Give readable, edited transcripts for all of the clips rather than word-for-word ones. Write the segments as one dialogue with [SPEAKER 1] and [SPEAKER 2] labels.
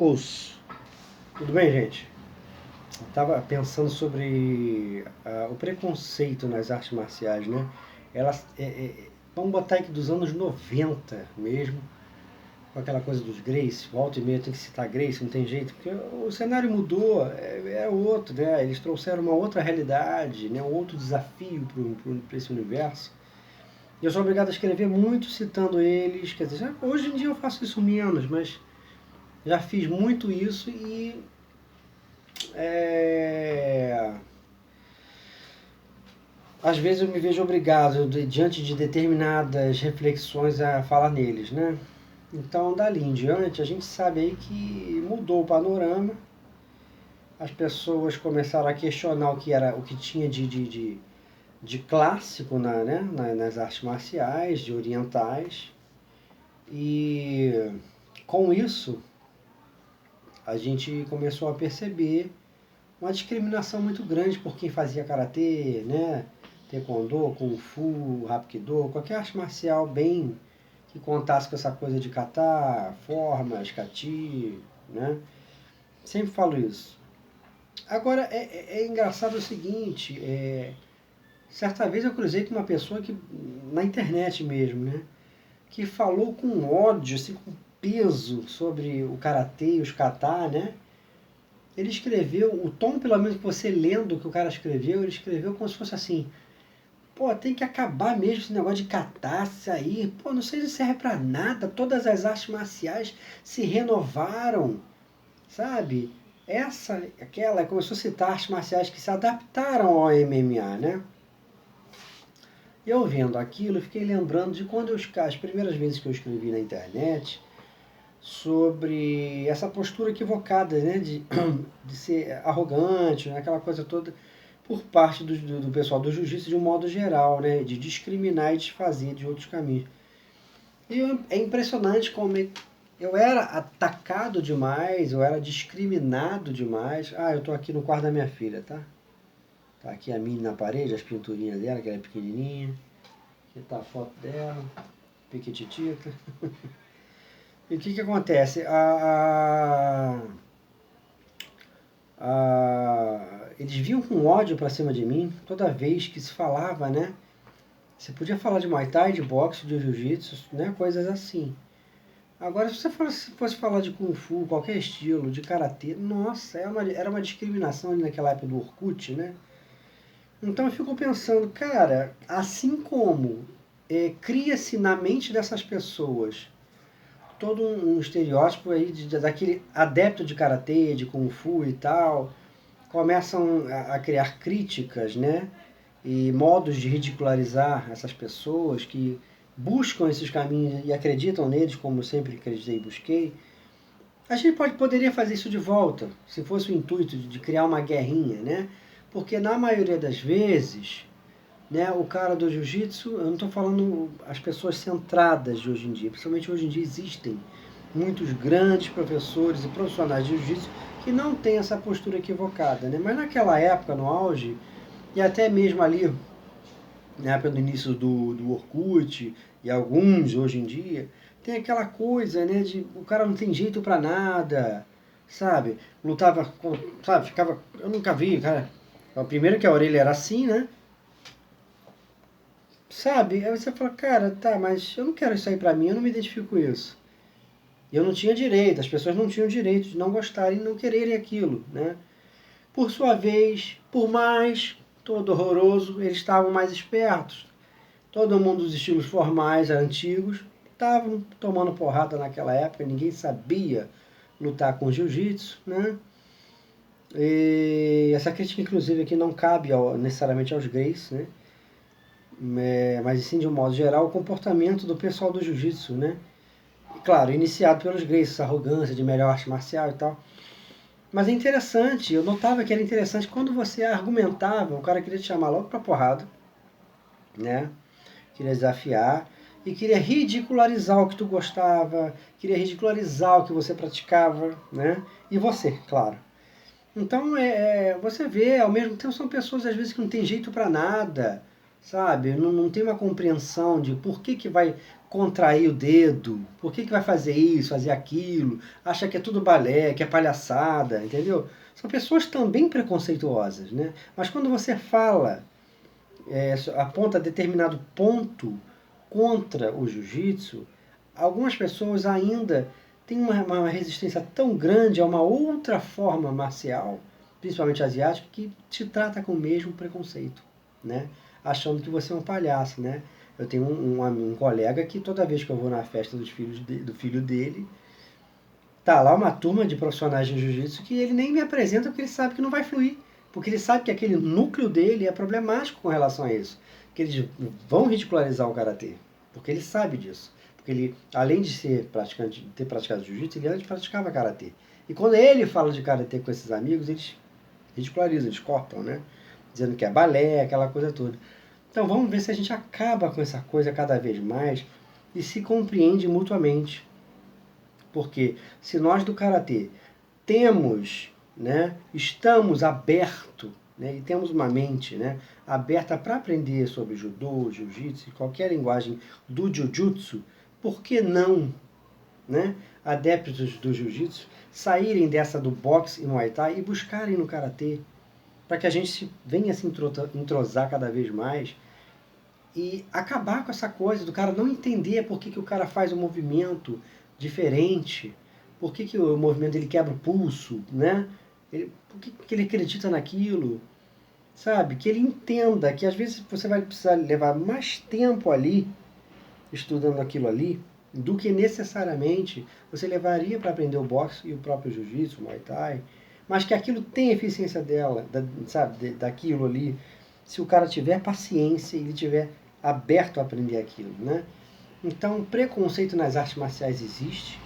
[SPEAKER 1] Os. Tudo bem, gente? Eu tava pensando sobre o preconceito nas artes marciais, né? Elas, vamos botar aqui dos anos 90 mesmo, com aquela coisa dos Gracie, volta e meia tem que citar Gracie, não tem jeito, porque o cenário mudou, é outro, né? Eles trouxeram uma outra realidade, né? Um outro desafio para esse universo. E eu sou obrigado a escrever muito citando eles, quer dizer, hoje em dia eu faço isso menos, mas já fiz muito isso e é, às vezes eu me vejo obrigado, diante de determinadas reflexões, a falar neles, né? Então, dali em diante, a gente sabe aí que mudou o panorama, as pessoas começaram a questionar o que tinha de clássico nas artes marciais, de orientais, e com isso a gente começou a perceber uma discriminação muito grande por quem fazia karatê, né? Taekwondo, Kung Fu, Hapkido, qualquer arte marcial bem que contasse com essa coisa de kata, formas, kati, né? Sempre falo isso. Agora, é engraçado o seguinte, certa vez eu cruzei com uma pessoa que, na internet mesmo, né? Que falou com ódio, assim, com peso sobre o karatê e os kata, né? Ele escreveu, o tom pelo menos que você lendo o que o cara escreveu, ele escreveu como se fosse assim: pô, tem que acabar mesmo esse negócio de catarse aí. Pô, não sei se serve pra nada. Todas as artes marciais se renovaram, sabe? Aquela, começou a citar artes marciais que se adaptaram ao MMA, né? Eu vendo aquilo, fiquei lembrando de quando as primeiras vezes que eu escrevi na internet sobre essa postura equivocada, né? De ser arrogante, né? Aquela coisa toda por parte do pessoal do jiu-jitsu de um modo geral, né? De discriminar e desfazer de outros caminhos. E é impressionante como eu era atacado demais, eu era discriminado demais. Ah, eu tô aqui no quarto da minha filha, tá? Tá aqui a Mini na parede, as pinturinhas dela, que ela é pequenininha. Aqui tá a foto dela, piquititita. E o que que acontece? Eles vinham com ódio pra cima de mim toda vez que se falava, né? Você podia falar de Muay Thai, de boxe, de Jiu-Jitsu, né? Coisas assim. Agora, se você fosse falar de Kung Fu, qualquer estilo, de Karatê, nossa, era uma discriminação ali naquela época do Orkut, né? Então eu fico pensando, cara, assim como cria-se na mente dessas pessoas todo um estereótipo aí daquele adepto de Karatê, de Kung Fu e tal, começam a criar críticas, né? E modos de ridicularizar essas pessoas que buscam esses caminhos e acreditam neles, como eu sempre acreditei e busquei. A gente poderia fazer isso de volta, se fosse o intuito de criar uma guerrinha, né? Porque na maioria das vezes, né, o cara do jiu-jitsu, eu não estou falando as pessoas centradas de hoje em dia, principalmente hoje em dia existem muitos grandes professores e profissionais de jiu-jitsu que não têm essa postura equivocada, né? Mas naquela época, no auge, e até mesmo ali, na época do início do Orkut, e alguns hoje em dia, tem aquela coisa, né, de o cara não tem jeito pra nada, sabe? Lutava, sabe, ficava, eu nunca vi, cara. Primeiro que a orelha era assim, né? Sabe? Aí você fala, cara, tá, mas eu não quero isso aí pra mim, eu não me identifico com isso. Eu não tinha direito, as pessoas não tinham direito de não gostarem e não quererem aquilo, né? Por sua vez, por mais todo horroroso, eles estavam mais espertos. Todo mundo dos estilos formais, antigos, estavam tomando porrada naquela época, ninguém sabia lutar com jiu-jitsu, né? E essa crítica, inclusive, aqui não cabe necessariamente aos Gracie, né? Mas sim, de um modo geral, o comportamento do pessoal do jiu-jitsu, né? E, claro, iniciado pelos Gracie, essa arrogância de melhor arte marcial e tal. Mas é interessante, eu notava que era interessante quando você argumentava, o cara queria te chamar logo pra porrada, né? Queria desafiar e queria ridicularizar o que tu gostava, queria ridicularizar o que você praticava, né? E você, claro. Então, você vê, ao mesmo tempo, são pessoas às vezes que não tem jeito para nada, sabe? Não tem uma compreensão de por que vai contrair o dedo, por que vai fazer isso, fazer aquilo, acha que é tudo balé, que é palhaçada, entendeu? São pessoas também preconceituosas, né? Mas quando você fala, aponta determinado ponto contra o jiu-jitsu, algumas pessoas ainda têm uma resistência tão grande a uma outra forma marcial, principalmente asiática, que te trata com o mesmo preconceito, né? Achando que você é um palhaço, né? Eu tenho um colega que toda vez que eu vou na festa do filho dele, tá lá uma turma de profissionais de jiu-jitsu que ele nem me apresenta porque ele sabe que não vai fluir. Porque ele sabe que aquele núcleo dele é problemático com relação a isso. Que eles vão ridicularizar o karatê. Porque ele sabe disso. Porque ele, além de ser praticante, de ter praticado jiu-jitsu, ele antes praticava karatê. E quando ele fala de karatê com esses amigos, eles ridicularizam, eles cortam, né? Dizendo que é balé, aquela coisa toda. Então vamos ver se a gente acaba com essa coisa cada vez mais e se compreende mutuamente. Porque se nós do karatê temos, né, estamos abertos, né, e temos uma mente, né, aberta para aprender sobre judô, jiu-jitsu, qualquer linguagem do jiu-jitsu, por que não, né, adeptos do jiu-jitsu saírem dessa do boxe e muay thai e buscarem no karatê, para que a gente venha se entrosar cada vez mais e acabar com essa coisa do cara não entender por que o cara faz um movimento diferente, por que o movimento ele quebra o pulso, né? Por que ele acredita naquilo, sabe? Que ele entenda que às vezes você vai precisar levar mais tempo ali, estudando aquilo ali, do que necessariamente você levaria para aprender o boxe e o próprio jiu-jitsu, o muay thai, mas que aquilo tem eficiência dela, sabe, daquilo ali, se o cara tiver paciência e ele tiver aberto a aprender aquilo, né? Então, preconceito nas artes marciais existe,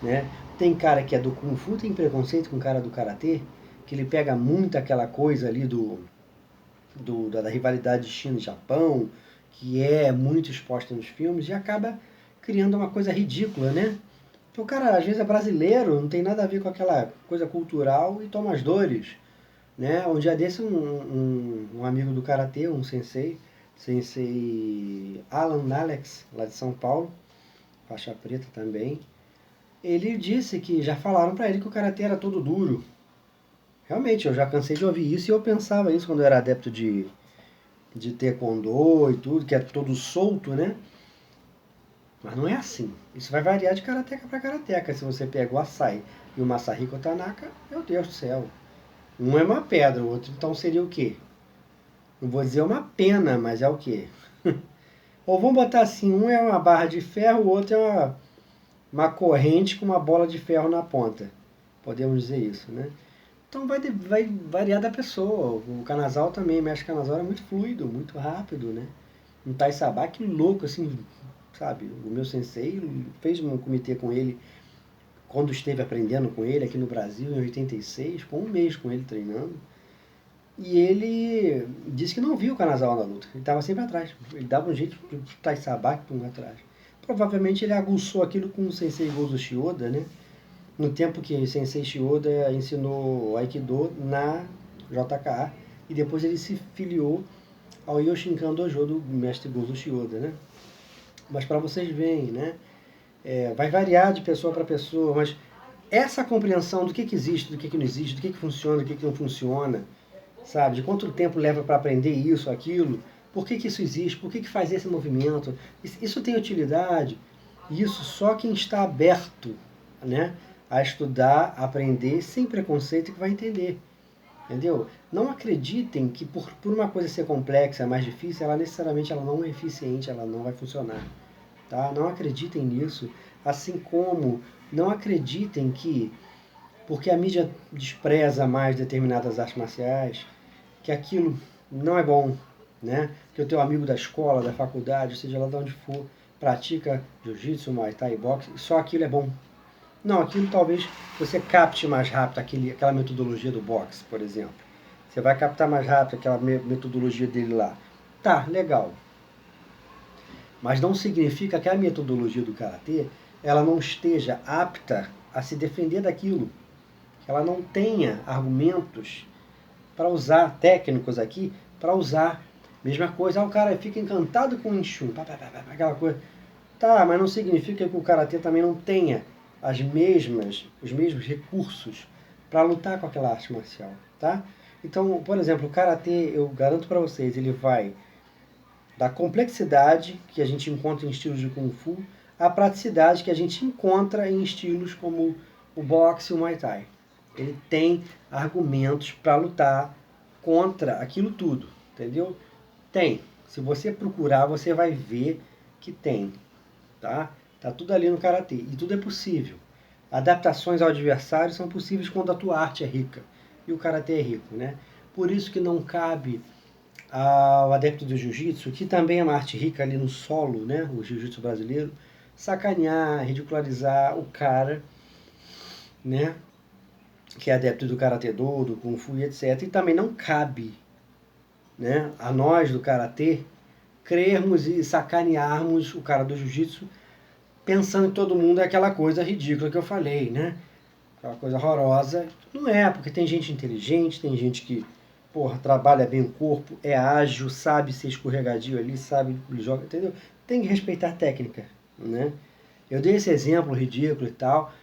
[SPEAKER 1] né? Tem cara que é do Kung Fu, tem preconceito com o cara do Karatê, que ele pega muito aquela coisa ali da rivalidade de China e Japão, que é muito exposta nos filmes, e acaba criando uma coisa ridícula, né? Porque o cara, às vezes, é brasileiro, não tem nada a ver com aquela coisa cultural e toma as dores, né? Um dia desse, um amigo do Karatê, um sensei Alan Alex, lá de São Paulo, faixa preta também, ele disse que já falaram para ele que o karatê era todo duro. Realmente, eu já cansei de ouvir isso e eu pensava isso quando eu era adepto de taekwondo e tudo, que é todo solto, né? Mas não é assim. Isso vai variar de karateca para karateca. Se você pega o Asai e o Masahiko Tanaka, meu Deus do céu. Um é uma pedra, o outro então seria o quê? Não vou dizer uma pena, mas é o quê? Ou vamos botar assim, um é uma barra de ferro, o outro é uma corrente com uma bola de ferro na ponta. Podemos dizer isso, né? Então vai variar da pessoa. O Kanazal também, o mestre Kanazal é muito fluido, muito rápido, né? Um Tai Sabá, que louco, assim, sabe? O meu sensei fez um comitê com ele quando esteve aprendendo com ele aqui no Brasil, em 86, com um mês com ele treinando. E ele disse que não viu o Kanazal na luta. Ele estava sempre atrás. Ele dava um jeito de Tai Sabá por atrás. Provavelmente ele aguçou aquilo com o Sensei Gozo Shioda, né? No tempo que o Sensei Shioda ensinou Aikido na JKA. E depois ele se filiou ao Yoshinkan Dojo do mestre Gozo Shioda, né? Mas para vocês verem, né? Vai variar de pessoa para pessoa, mas essa compreensão do que existe, do que não existe, do que funciona, do que não funciona, sabe? De quanto tempo leva para aprender isso, aquilo, por que isso existe, por que faz esse movimento, isso tem utilidade. Isso só quem está aberto, né, a estudar, a aprender, sem preconceito, que vai entender. Entendeu? Não acreditem que por uma coisa ser complexa, mais difícil, ela necessariamente ela não é eficiente, ela não vai funcionar. Tá? Não acreditem nisso, assim como não acreditem que, porque a mídia despreza mais determinadas artes marciais, que aquilo não é bom, né? Que o teu amigo da escola, da faculdade, seja lá de onde for, pratica jiu-jitsu, muay thai, boxe, só aquilo é bom. Não, aquilo talvez você capte mais rápido aquela metodologia do boxe, por exemplo. Você vai captar mais rápido aquela metodologia dele lá. Tá, legal. Mas não significa que a metodologia do karatê ela não esteja apta a se defender daquilo. Que ela não tenha argumentos para usar, técnicos aqui, para usar. Mesma coisa, o cara fica encantado com o Wing Chun, aquela coisa. Tá, mas não significa que o karatê também não tenha os mesmos recursos para lutar com aquela arte marcial, tá? Então, por exemplo, o karatê, eu garanto para vocês, ele vai da complexidade que a gente encontra em estilos de Kung Fu à praticidade que a gente encontra em estilos como o boxe e o Muay Thai. Ele tem argumentos para lutar contra aquilo tudo, entendeu? Tem. Se você procurar, você vai ver que tem, tá? Tá tudo ali no karatê e tudo é possível. Adaptações ao adversário são possíveis quando a tua arte é rica e o karatê é rico, né? Por isso que não cabe ao adepto do jiu-jitsu, que também é uma arte rica ali no solo, né? O jiu-jitsu brasileiro, sacanear, ridicularizar o cara, né? Que é adepto do karatê do kung fu e etc. E também não cabe, né, a nós do karatê crermos e sacanearmos o cara do jiu-jitsu pensando que todo mundo é aquela coisa ridícula que eu falei, né? Aquela coisa horrorosa. Não é, porque tem gente inteligente, tem gente que, porra, trabalha bem o corpo, é ágil, sabe ser escorregadio ali, sabe joga, entendeu? Tem que respeitar a técnica, né? Eu dei esse exemplo ridículo e tal,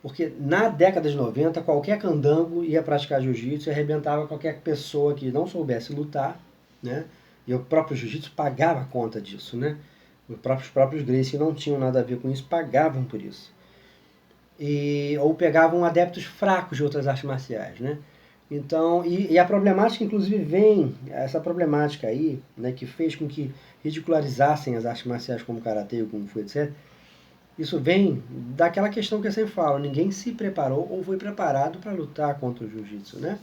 [SPEAKER 1] porque na década de 90, qualquer candango ia praticar jiu-jitsu e arrebentava qualquer pessoa que não soubesse lutar, né? E o próprio jiu-jitsu pagava conta disso, né? Os próprios Gracie não tinham nada a ver com isso, pagavam por isso. Ou pegavam adeptos fracos de outras artes marciais, né? Então, e a problemática, inclusive, essa problemática aí, né, que fez com que ridicularizassem as artes marciais como Karatê, Kung Fu, etc., isso vem daquela questão que eu sempre falo, ninguém se preparou ou foi preparado para lutar contra o jiu-jitsu, né?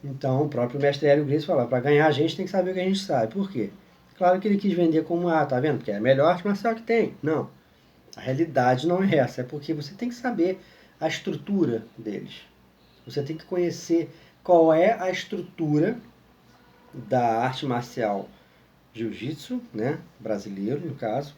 [SPEAKER 1] Então, o próprio mestre Hélio Gracie falava, para ganhar a gente tem que saber o que a gente sabe. Por quê? Claro que ele quis vender como, tá vendo? Porque é a melhor arte marcial que tem. Não, a realidade não é essa, é porque você tem que saber a estrutura deles. Você tem que conhecer qual é a estrutura da arte marcial jiu-jitsu, né, brasileiro no caso,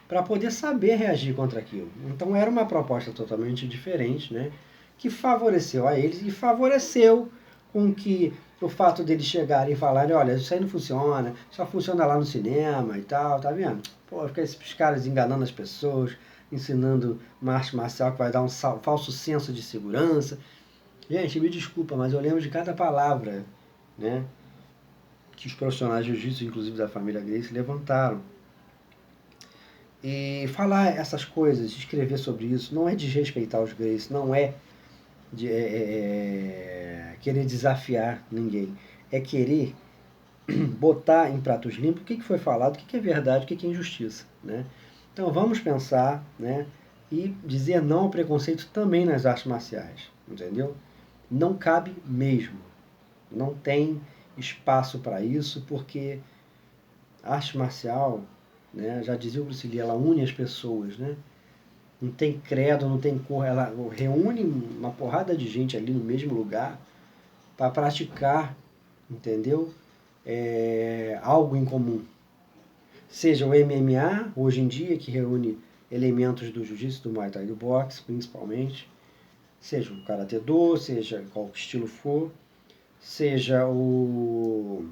[SPEAKER 1] para poder saber reagir contra aquilo. Então era uma proposta totalmente diferente, né, que favoreceu a eles e favoreceu com que o fato deles chegarem e falarem, olha, isso aí não funciona, só funciona lá no cinema e tal, tá vendo? Pô, fica esses caras enganando as pessoas, ensinando uma arte marcial que vai dar um falso senso de segurança. Gente, me desculpa, mas eu lembro de cada palavra, né, que os profissionais de jiu-jitsu, inclusive da família Gracie, levantaram. E falar essas coisas, escrever sobre isso, não é desrespeitar os Gracie, não é, querer desafiar ninguém, é querer botar em pratos limpos o que foi falado, o que é verdade, o que é injustiça, né? Então vamos pensar, né, e dizer não ao preconceito também nas artes marciais, entendeu? Não cabe mesmo, não tem espaço para isso, porque a arte marcial, né, já dizia o Bruce Lee, ela une as pessoas, né? Não tem credo, não tem cor, ela reúne uma porrada de gente ali no mesmo lugar para praticar, entendeu? Algo em comum. Seja o MMA, hoje em dia, que reúne elementos do jiu-jitsu, do Muay Thai e do boxe, principalmente, seja o Karate Do, seja qual estilo for, seja o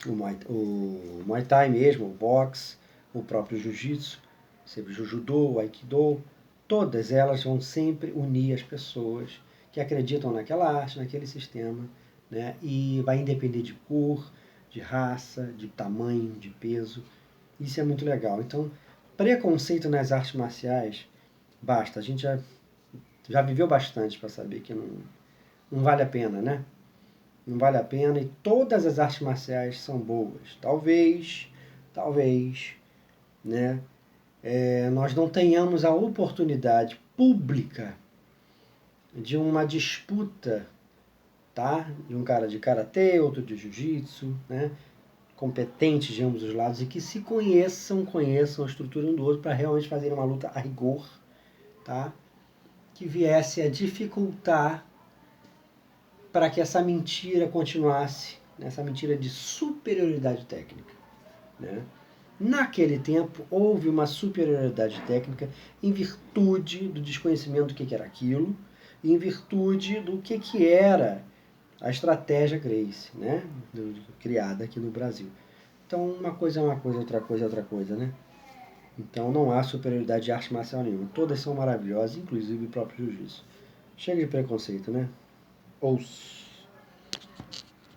[SPEAKER 1] Muay Thai mesmo, o boxe, o próprio Jiu-Jitsu, seja o Judô, o Aikido, todas elas vão sempre unir as pessoas que acreditam naquela arte, naquele sistema, né? E vai independer de cor, de raça, de tamanho, de peso. Isso é muito legal. Então, preconceito nas artes marciais, basta. A gente já viveu bastante para saber que não vale a pena, né? Não vale a pena e todas as artes marciais são boas. Talvez, né, nós não tenhamos a oportunidade pública de uma disputa, tá? De um cara de karatê, outro de jiu-jitsu, né? Competentes de ambos os lados e que se conheçam a estrutura um do outro para realmente fazer uma luta a rigor, tá? Que viesse a dificultar para que essa mentira continuasse, né? Essa mentira de superioridade técnica, né? Naquele tempo, houve uma superioridade técnica em virtude do desconhecimento do que era aquilo e em virtude do que era a estratégia Gracie, né? Criada aqui no Brasil. Então, uma coisa é uma coisa, outra coisa é outra coisa, né? Então não há superioridade de arte marcial nenhuma. Todas são maravilhosas, inclusive o próprio jiu-jitsu. Chega de preconceito, né? Ouço.